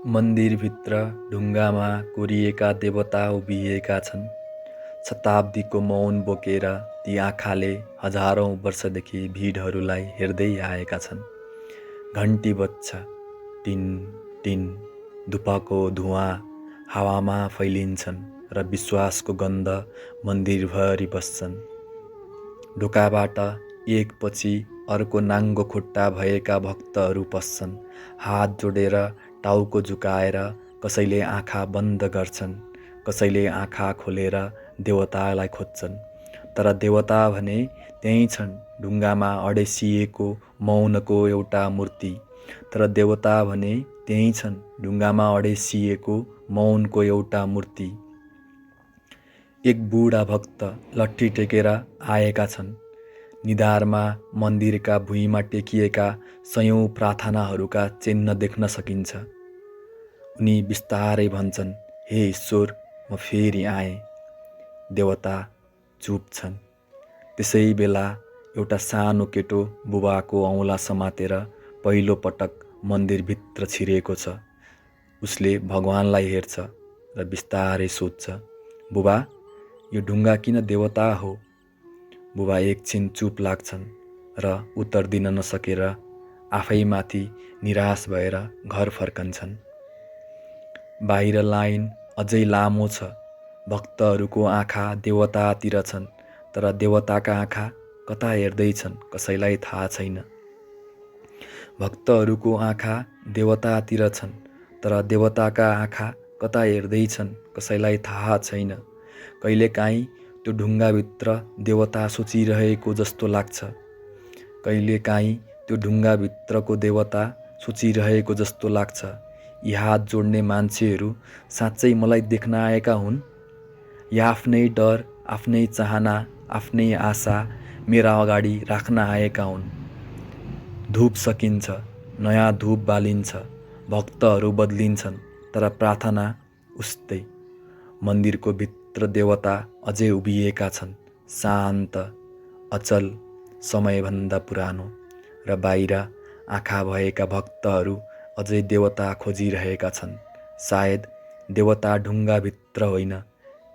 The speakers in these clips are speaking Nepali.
मन्दिरभित्र ढुङ्गामा कोरिएका देवता उभिएका छन्। शताब्दीको मौन बोकेर ती आँखाले हजारौँ वर्षदेखि भिडहरूलाई हेर्दै आएका छन्। घन्टी बज्छ, टिन टिन, धुपको धुवाँ हावामा फैलिन्छन् र विश्वासको गन्ध मन्दिरभरि बस्छन्। ढोकाबाट एकपछि अर्को नाङ्गो खुट्टा भएका भक्तहरू पस्छन्। हात जोडेर, टाउको झुकाएर, कसैले आँखा बन्द गर्छन्, कसैले आँखा खोलेर देवतालाई खोज्छन्। तर देवता भने त्यहीँ छन्, ढुङ्गामा अडेसिएको मौनको एउटा मूर्ति। तर देवता भने त्यहीँ छन्, ढुङ्गामा अडेसिएको मौनको एउटा मूर्ति। एक बुढा भक्त लट्ठी टेकेर आएका छन्। निधारमा मन्दिरका भुइँमा टेकिएका सयौँ प्रार्थनाहरूका चिन्ह देख्न सकिन्छ। उनी बिस्तारै भन्छन्, हे ईश्वर, म फेरि आएँ। देवता चुप छन्। त्यसै बेला एउटा सानो केटो बुबाको औँला समातेर पहिलो पटक मन्दिरभित्र छिरेको छ। उसले भगवानलाई हेर्छ र बिस्तारै सोध्छ, बुबा, यो ढुङ्गा किन देवता हो? बुबा एकछिन चुप लाग्छन् र उत्तर दिन नसकेर आफैमाथि निराश भएर घर फर्कन्छन्। बाहिर लाइन अझै लामो छ। भक्तहरूको आँखा देवतातिर छन्, तर देवताका आँखा कता हेर्दैछन् कसैलाई थाहा छैन। भक्तहरूको आँखा देवतातिर छन्, तर देवताका आँखा कता हेर्दैछन् कसैलाई थाहा छैन। कहिलेकाहीँ त्यो ढुङ्गाभित्र देवता सोचिरहेको जस्तो लाग्छ। कहिलेकाहीँ त्यो ढुङ्गाभित्रको देवता सोचिरहेको जस्तो लाग्छ, यी हात जोड्ने मान्छेहरू साँच्चै मलाई देख्न आएका हुन्? या आफ्नै डर, आफ्नै चाहना, आफ्नै आशा मेरा अगाडि राख्न आएका हुन्? धूप सकिन्छ, नयाँ धूप बालिन्छ, भक्तहरू बदलिन्छन्, तर प्रार्थना उस्तै। मन्दिरको भित्र देवता अझै उभिएका छन्, शान्त, अचल, समयभन्दा पुरानो। र बाहिर आँखा भएका भक्तहरू अझै देवता खोजिरहेका छन्। सायद देवता ढुङ्गाभित्र होइन,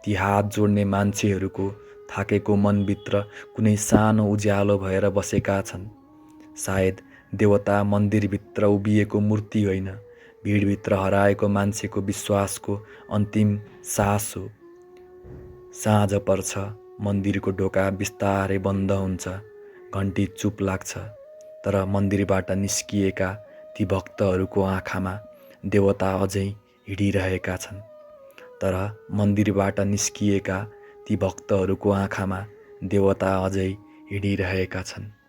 ती हात जोड्ने मान्छेहरूको थाकेको मनभित्र कुनै सानो उज्यालो भएर बसेका छन्। सायद देवता मन्दिरभित्र उभिएको मूर्ति होइन, भिडभित्र हराएको मान्छेको विश्वासको अन्तिम सास हो। साँझ पर्छ, मन्दिरको ढोका बिस्तारै बन्द हुन्छ, घन्टी चुप लाग्छ। तर मन्दिरबाट निस्किएका ती भक्तहरूको आँखामा देवता अझै हिँडिरहेका छन्। तर मन्दिरबाट निस्किएका ती भक्तहरूको आँखामा देवता अझै हिँडिरहेका छन्।